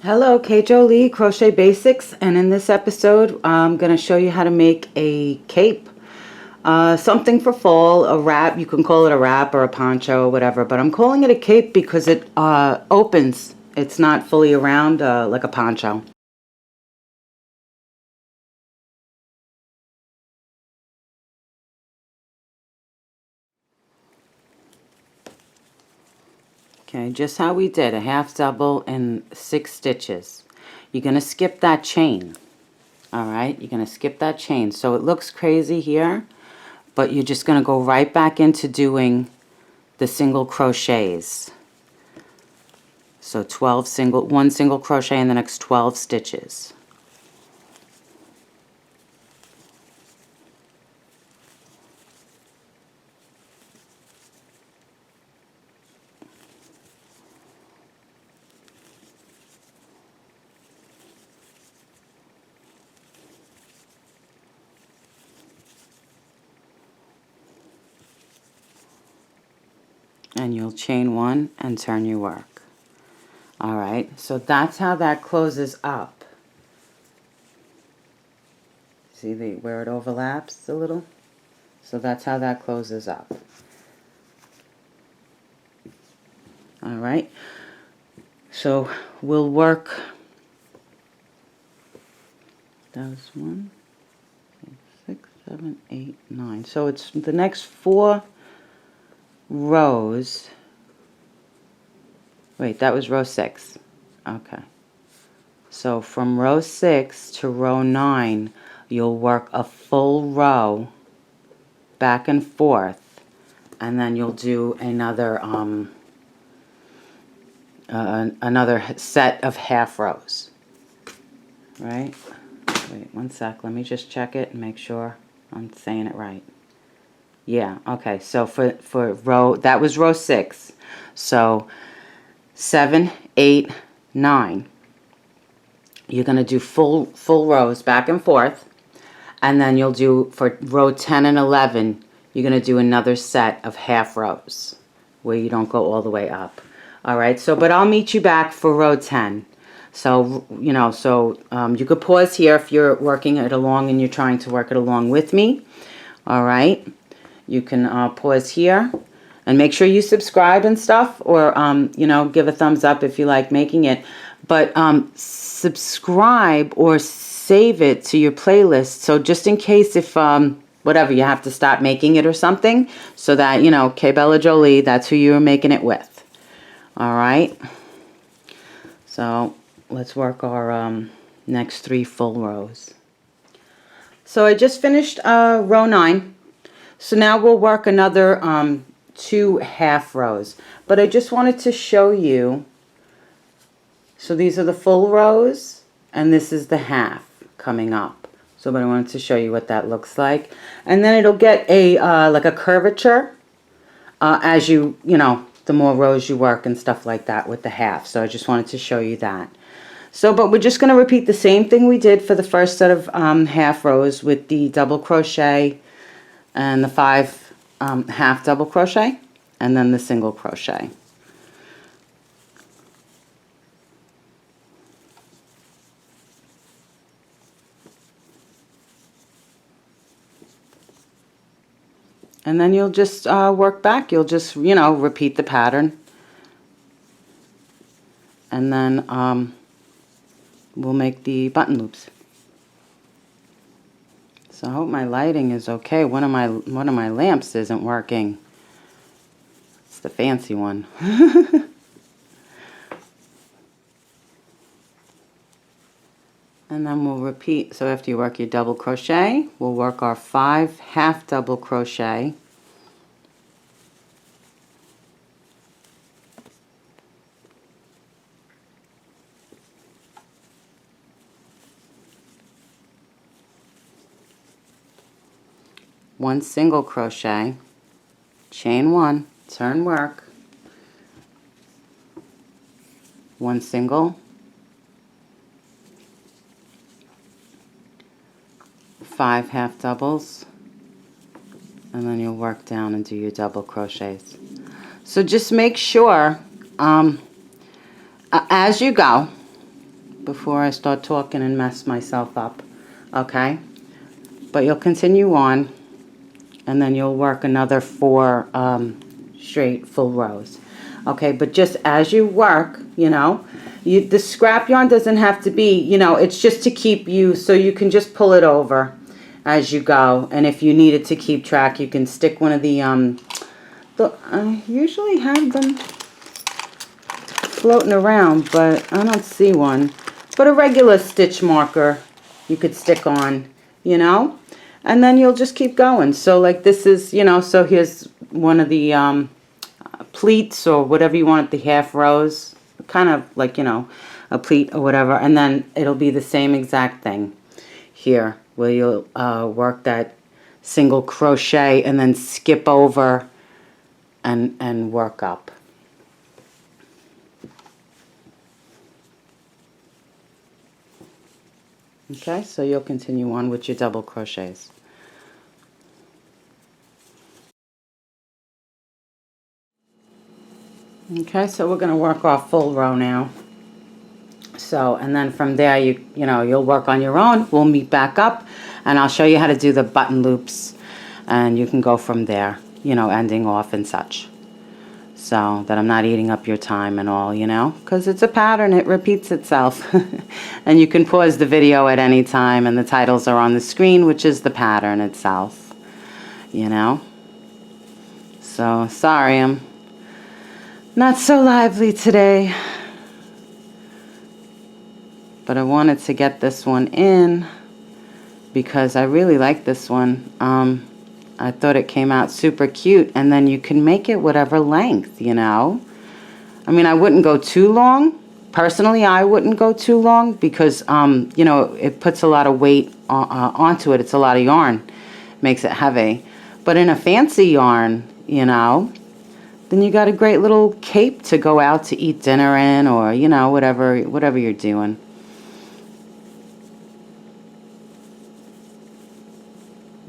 Hello, K. Jolie, Crochet Basics, and in this episode I'm going to show you how to make a cape. Something for fall, a wrap. You can call it a wrap or a poncho or whatever, but I'm calling it a cape because it opens. It's not fully around like a poncho. Okay, just how we did, a half double and 6 stitches. You're going to skip that chain. Alright, you're going to skip that chain. So it looks crazy here, but you're just going to go right back into doing the single crochets. So 1 single crochet in the next 12 stitches. And you'll chain 1 and turn your work. Alright, so that's how that closes up. See where it overlaps a little? So that's how that closes up. Alright, so we'll work, that was 1, 6, 7, 8, 9. So it's the next 4 rows. Wait, that was row 6. Okay. So from row 6 to row 9, you'll work a full row back and forth, and then you'll do another another set of half rows. Right? Wait, 1 sec. Let me just check it and make sure I'm saying it right. Yeah, okay. So for row, that was row 6. So 7, 8, 9. You're going to do full rows back and forth, and then you'll do for row 10 and 11, you're going to do another set of half rows where you don't go all the way up. All right, so but I'll meet you back for row 10. So, you know, you could pause here if you're working it along and you're trying to work it along with me. All right, you can pause here. And make sure you subscribe and stuff, or, you know, give a thumbs up if you like making it. But subscribe or save it to your playlist. So just in case if, whatever, you have to stop making it or something, so that, you know, K.Bella Jolie, that's who you're making it with. All right. So let's work our next 3 full rows. So I just finished row 9. So now we'll work another 2 half rows, but I just wanted to show you, so these are the full rows and this is the half coming up. So but I wanted to show you what that looks like, and then it'll get a like a curvature as you know, the more rows you work and stuff like that with the half. So I just wanted to show you that. So but we're just going to repeat the same thing we did for the first set of half rows with the double crochet and the 5 half double crochet, and then the single crochet. And then you'll just work back. You'll just, you know, repeat the pattern. And then we'll make the button loops. So I hope my lighting is okay. One of my lamps isn't working. It's the fancy one. And then we'll repeat. So after you work your double crochet, we'll work our 5 half double crochet. One single crochet, chain 1, turn work, 1 single, 5 half doubles, and then you'll work down and do your double crochets. So just make sure as you go, before I start talking and mess myself up. Okay? But you'll continue on, and then you'll work another 4 straight full rows. Okay, but just as you work, you know, the scrap yarn doesn't have to be, you know, it's just to keep you, so you can just pull it over as you go. And if you needed to keep track, you can stick one of the I usually have them floating around, but I don't see one. But a regular stitch marker you could stick on, you know, and then you'll just keep going. So like this is, you know, so here's one of the pleats or whatever you want, the half rows, kind of like, you know, a pleat or whatever, and then it'll be the same exact thing here where you'll work that single crochet and then skip over and work up. Okay, so you'll continue on with your double crochets. Okay, so we're going to work our full row now. So, and then from there, you know, you'll work on your own. We'll meet back up, and I'll show you how to do the button loops, and you can go from there, you know, ending off and such. So that I'm not eating up your time and all, you know, because it's a pattern, it repeats itself. And you can pause the video at any time, and the titles are on the screen, which is the pattern itself, you know. So, sorry, I'm not so lively today, but I wanted to get this one in because I really like this one. I thought it came out super cute, and then you can make it whatever length, you know. I mean, I wouldn't go too long. Personally, I wouldn't go too long because, you know, it puts a lot of weight onto it. It's a lot of yarn, makes it heavy. But in a fancy yarn, you know, then you got a great little cape to go out to eat dinner in, or, you know, whatever you're doing.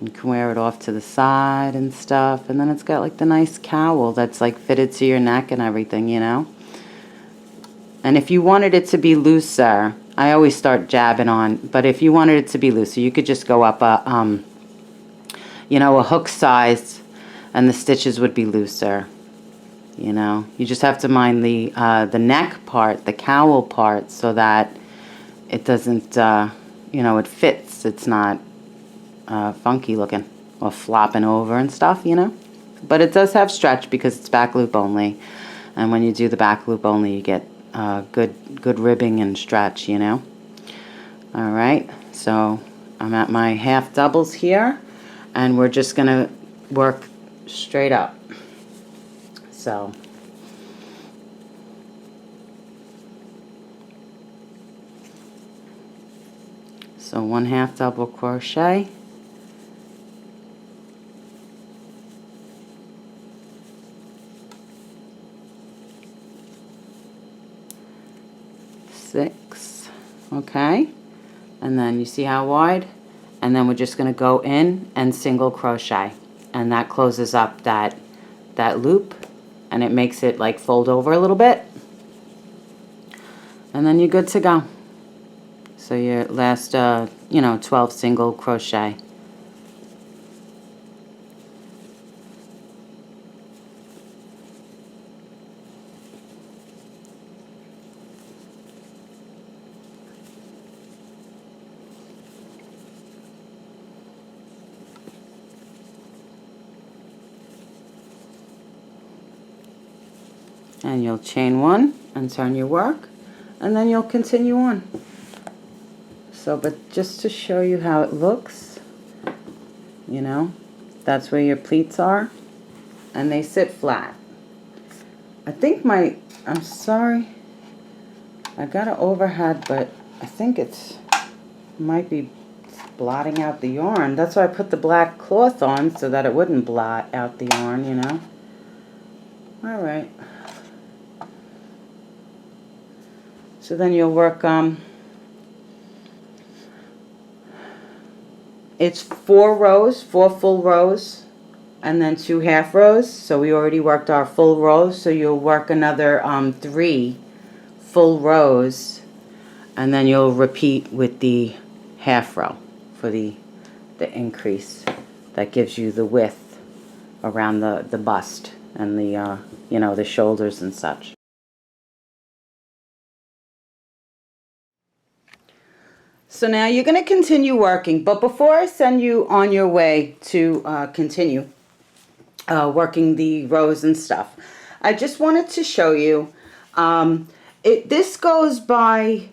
You can wear it off to the side and stuff, and then it's got like the nice cowl that's like fitted to your neck and everything, you know. And if you wanted it to be looser, I always start jabbing on, but if you wanted it to be looser, you could just go up a, you know, a hook size, and the stitches would be looser. You know, you just have to mind the neck part, the cowl part, so that it doesn't, you know, it fits. It's not funky looking or flopping over and stuff, you know. But it does have stretch because it's back loop only, and when you do the back loop only, you get good ribbing and stretch, you know. All right, so I'm at my half doubles here, and we're just gonna work straight up. So one half double crochet, six, okay, and then you see how wide, and then we're just going to go in and single crochet, and that closes up that loop, and it makes it like fold over a little bit, and then you're good to go. So your last you know, 12 single crochet. And you'll chain one and turn your work, and then you'll continue on. So, but just to show you how it looks, you know, that's where your pleats are, and they sit flat. I think I'm sorry, I got an overhead, but I think might be blotting out the yarn. That's why I put the black cloth on, so that it wouldn't blot out the yarn, you know. All right. So then you'll work, it's 4 rows, 4 full rows, and then 2 half rows. So we already worked our full rows, so you'll work another 3 full rows, And then you'll repeat with the half row for the increase. That gives you the width around the bust and the, you know, the shoulders and such. So now you're going to continue working, but before I send you on your way to continue working the rows and stuff, I just wanted to show you, this goes by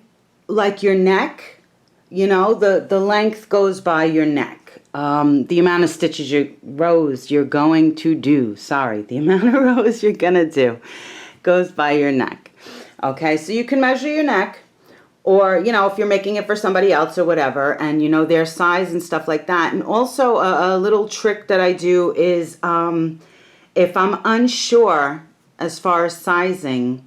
like your neck, you know, the length goes by your neck. The amount of stitches rows you're going to do, the amount of rows you're going to do goes by your neck. Okay, so you can measure your neck, or, you know, if you're making it for somebody else or whatever, and you know their size and stuff like that. And also a little trick that I do is if I'm unsure as far as sizing,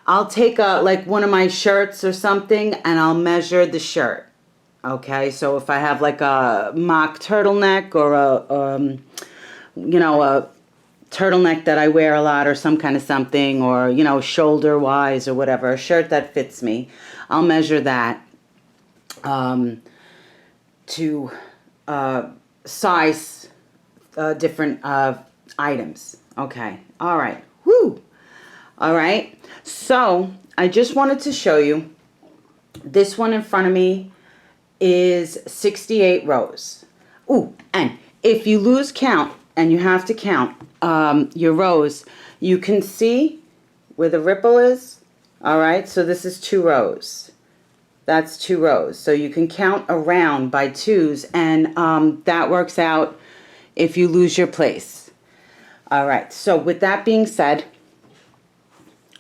I'll take like one of my shirts or something and I'll measure the shirt. Okay, so if I have like a mock turtleneck or you know, a turtleneck that I wear a lot or some kind of something, or, you know, shoulder wise or whatever, a shirt that fits me, I'll measure that to size different items. Okay, all right, whoo, all right. So I just wanted to show you, this one in front of me is 68 rows. Ooh, and if you lose count, and you have to count your rows, you can see where the ripple is. All right, so this is 2 rows. That's 2 rows. So you can count around by 2s, and that works out if you lose your place. All right, so with that being said,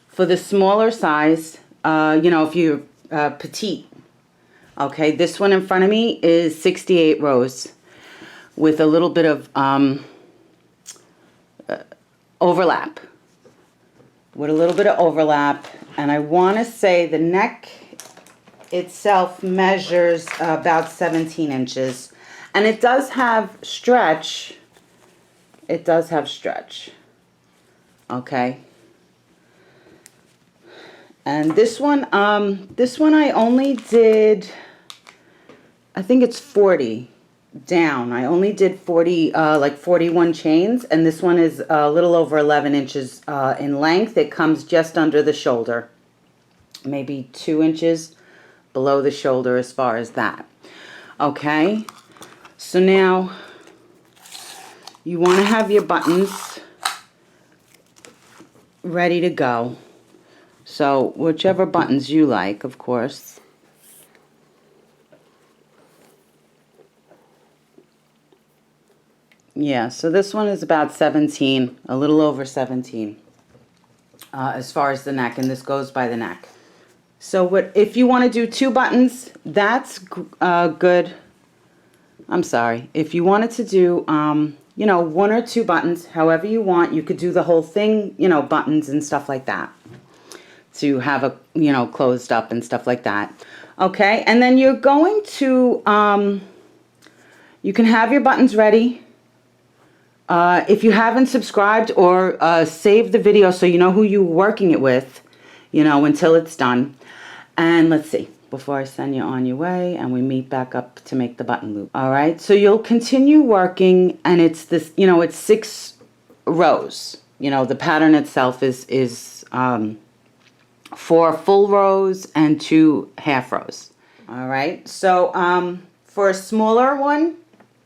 for the smaller size, you know, if you're petite, okay, this one in front of me is 68 rows with a little bit of overlap. With a little bit of overlap, and I want to say the neck itself measures about 17 inches, and it does have stretch. It does have stretch. Okay. And this one I only did, I think it's 40 down. I only did 40, like 41 chains, and this one is a little over 11 inches in length. It comes just under the shoulder, maybe 2 inches below the shoulder as far as that. Okay, so now you want to have your buttons ready to go. So whichever buttons you like, of course. Yeah, so this one is about 17, a little over 17 as far as the neck, and this goes by the neck. So what if you want to do 2 buttons, that's good. I'm sorry. If you wanted to do, you know, 1 or 2 buttons, however you want, you could do the whole thing, you know, buttons and stuff like that, to have a, you know, closed up and stuff like that. Okay, and then you're going to, you can have your buttons ready. If you haven't subscribed or saved the video so you know who you're working it with, you know, until it's done. And let's see, before I send you on your way and we meet back up to make the button loop. All right, so you'll continue working, and it's this, you know, it's 6 rows. You know, the pattern itself is 4 full rows and 2 half rows. All right, so for a smaller one,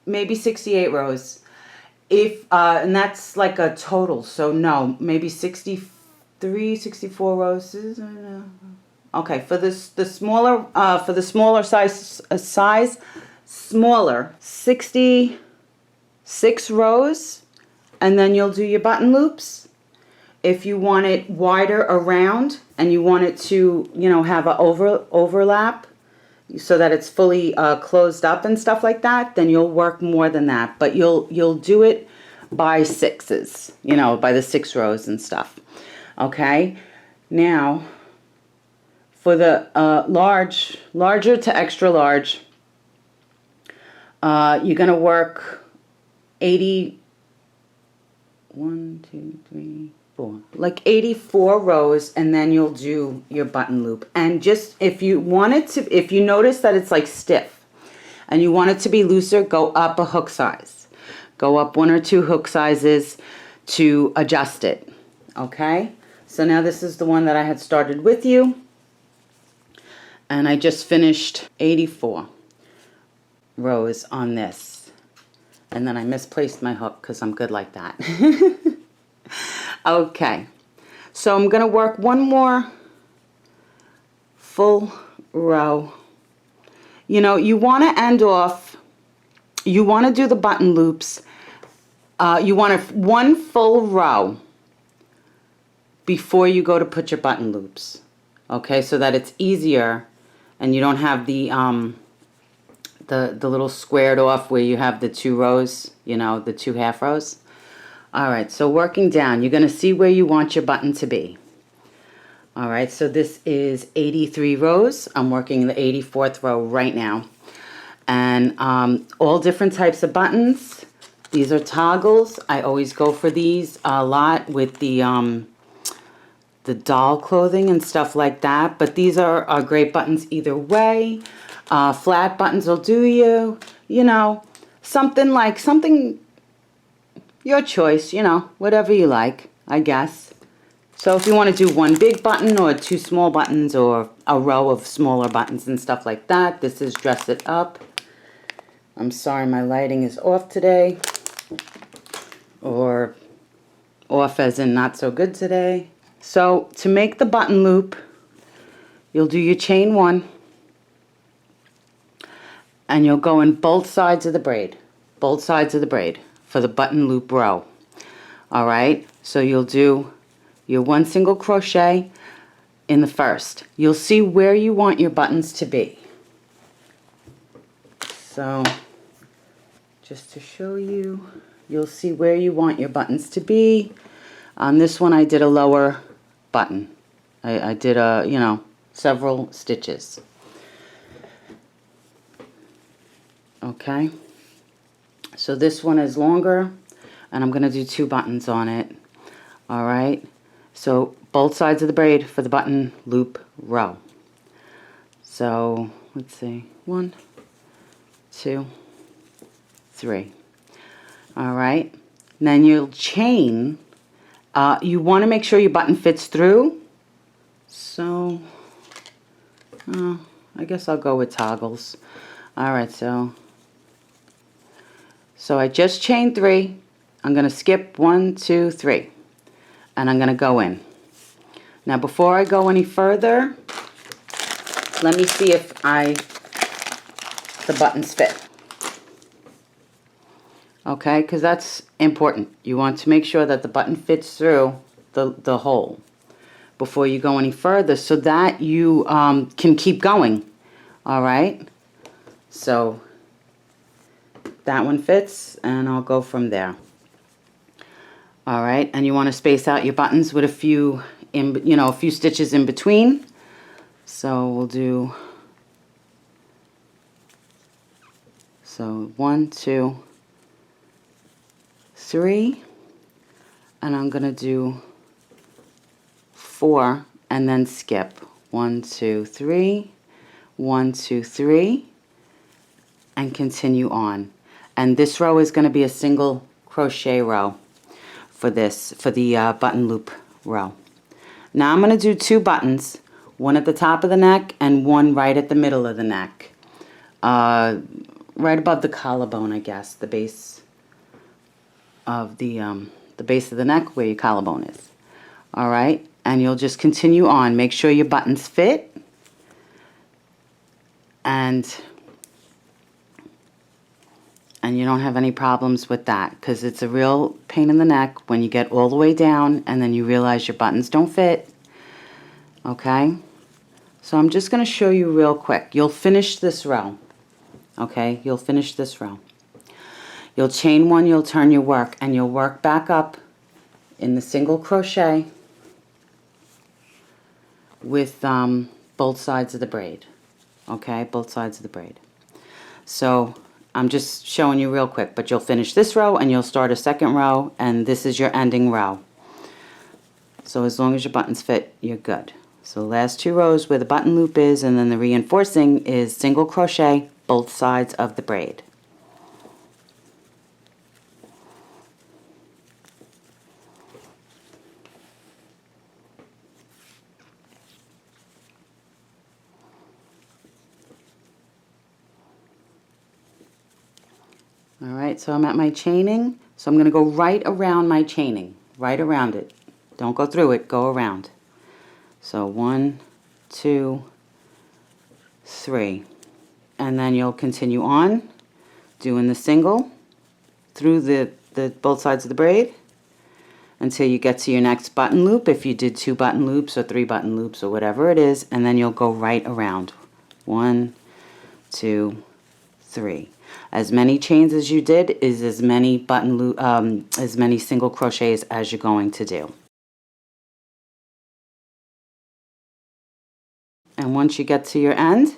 maybe 68 rows. If and that's like a total, so no, maybe 63, 64 rows. Okay, for this the smaller size smaller, 66 rows, and then you'll do your button loops. If you want it wider around and you want it to, you know, have an overlap so that it's fully closed up and stuff like that, then you'll work more than that. But you'll do it by 6s, you know, by the 6 rows and stuff. Okay, now for the larger to extra large, you're going to work 80, 1, 2, 3, like 84 rows, and then you'll do your button loop. And just if you want it to, if you notice that it's like stiff and you want it to be looser, go up a hook size. Go up 1 or 2 hook sizes to adjust it. Okay? So now this is the one that I had started with you. And I just finished 84 rows on this. And then I misplaced my hook because I'm good like that. Okay. So I'm going to work one more full row. You know, you want to end off, you want to do the button loops. You want one full row before you go to put your button loops. Okay, so that it's easier and you don't have the little squared off where you have the 2 rows, you know, the 2 half rows. Alright, so working down, you're going to see where you want your button to be. Alright, so this is 83 rows. I'm working the 84th row right now. And all different types of buttons. These are toggles. I always go for these a lot with the doll clothing and stuff like that. But these are great buttons either way. Flat buttons will do you. You know, something your choice, you know, whatever you like, I guess. So if you want to do one big button or 2 small buttons or a row of smaller buttons and stuff like that, this is Dress It Up. I'm sorry my lighting is off today. Or off as in not so good today. So to make the button loop, you'll do your chain 1. And you'll go in both sides of the braid. Both sides of the braid for the button loop row. Alright, so you'll do your 1 single crochet in the first. You'll see where you want your buttons to be. So, just to show you, you'll see where you want your buttons to be. On this one I did a lower button. I did you know, several stitches. Okay. So this one is longer, and I'm going to do 2 buttons on it. Alright, so both sides of the braid for the button loop row. So, let's see, 1, 2, 3. Alright, then you'll chain. You want to make sure your button fits through. So, I guess I'll go with toggles. Alright, so I just chained 3. I'm going to skip 1, 2, 3. And I'm going to go in. Now before I go any further, let me see if the buttons fit. Okay, because that's important. You want to make sure that the button fits through the hole before you go any further so that you can keep going. Alright, so that one fits, and I'll go from there. Alright, and you want to space out your buttons with a few stitches in between. So we'll do 1, 2, 3, and I'm going to do 4 and then skip 1, 2, 3, 1, 2, 3, and continue on. And this row is going to be a single crochet row for the button loop row. Now I'm going to do 2 buttons, one at the top of the neck and one right at the middle of the neck, right above the collarbone, I guess, the base of the base of the neck where your collarbone is. All right, and you'll just continue on. Make sure your buttons fit, and you don't have any problems with that, because it's a real pain in the neck when you get all the way down and then you realize your buttons don't fit. Okay, so I'm just going to show you real quick. You'll finish this row. Okay, you'll finish this row. You'll chain 1, you'll turn your work, and you'll work back up in the single crochet with both sides of the braid. Okay, both sides of the braid. So I'm just showing you real quick, but you'll finish this row and you'll start a second row, and this is your ending row. So as long as your buttons fit, you're good. So the last 2 rows where the button loop is, and then the reinforcing is single crochet both sides of the braid. Alright, so I'm at my chaining, so I'm going to go right around my chaining, right around it. Don't go through it, go around. So 1, 2, 3. And then you'll continue on doing the single through the both sides of the braid until you get to your next button loop, if you did 2 button loops or 3 button loops or whatever it is, and then you'll go right around. 1, 2, 3. As many chains as you did is as many button loop, as many single crochets as you're going to do. And once you get to your end,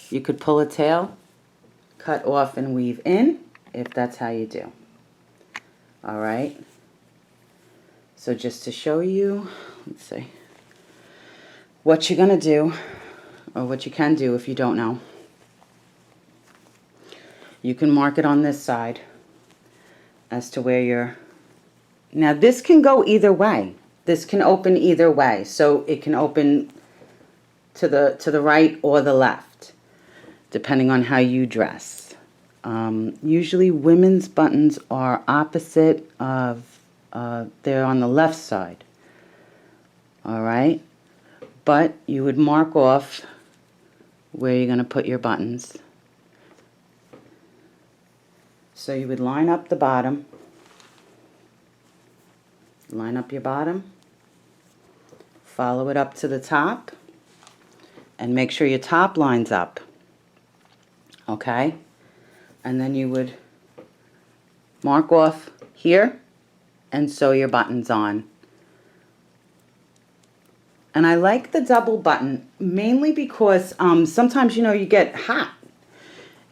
you could pull a tail, cut off and weave in, if that's how you do. All right. So just to show you, let's see, what you're going to do, or what you can do if you don't know. You can mark it on this side as to where you're... Now this can go either way. This can open either way. So it can open to the right or the left, depending on how you dress. Usually women's buttons are opposite of, they're on the left side. Alright? But you would mark off where you're going to put your buttons. So you would line up the bottom, line up your bottom, follow it up to the top, and make sure your top lines up, okay? And then you would mark off here and sew your buttons on. And I like the double button mainly because sometimes, you know, you get hot.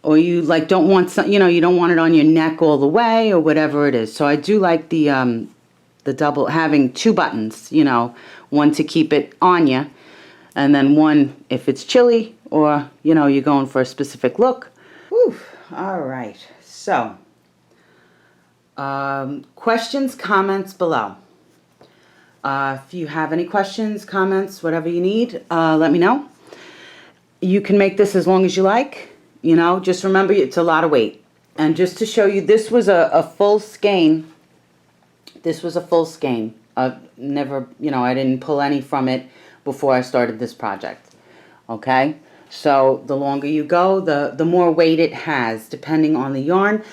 Or you like don't want some, you know, you don't want it on your neck all the way or whatever it is. So I do like the double, having 2 buttons, you know, one to keep it on you, and then one if it's chilly or, you know, you're going for a specific look. Whew. All right. So, questions, comments below. If you have any questions, comments, whatever you need, let me know. You can make this as long as you like. You know, just remember it's a lot of weight. And just to show you, this was a full skein. This was a full skein. Never, you know, I didn't pull any from it before I started this project. Okay? So the longer you go, the more weight it has, depending on the yarn.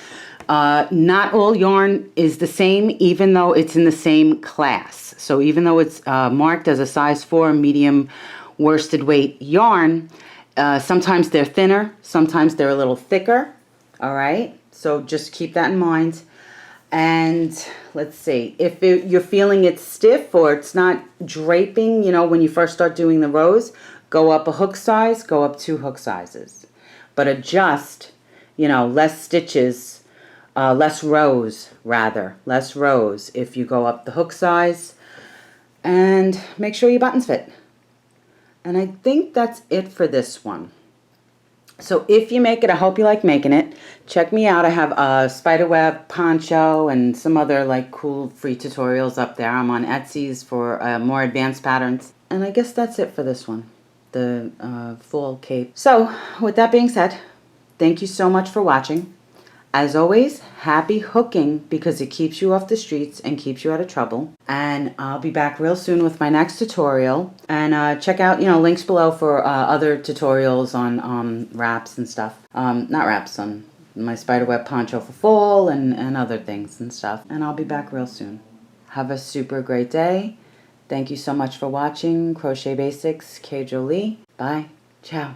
Not all yarn is the same, even though it's in the same class. So even though it's marked as a size 4 medium worsted weight yarn, sometimes they're thinner, sometimes they're a little thicker, all right? So just keep that in mind. And let's see, if you're feeling it's stiff or it's not draping, you know, when you first start doing the rows, go up a hook size, go up 2 hook sizes. But adjust, you know, less stitches, less rows rather, less rows if you go up the hook size. And make sure your buttons fit. And I think that's it for this one. So if you make it, I hope you like making it. Check me out. I have a Spiderweb Poncho and some other like cool free tutorials up there. I'm on Etsy's for more advanced patterns. And I guess that's it for this one, the fall cape. So with that being said, thank you so much for watching. As always, happy hooking because it keeps you off the streets and keeps you out of trouble. And I'll be back real soon with my next tutorial. And check out, you know, links below for other tutorials on wraps and stuff. Not wraps, on my Spiderweb Poncho for fall and other things and stuff. And I'll be back real soon. Have a super great day. Thank you so much for watching Crochet Basics, K. Jolie. Bye. Ciao.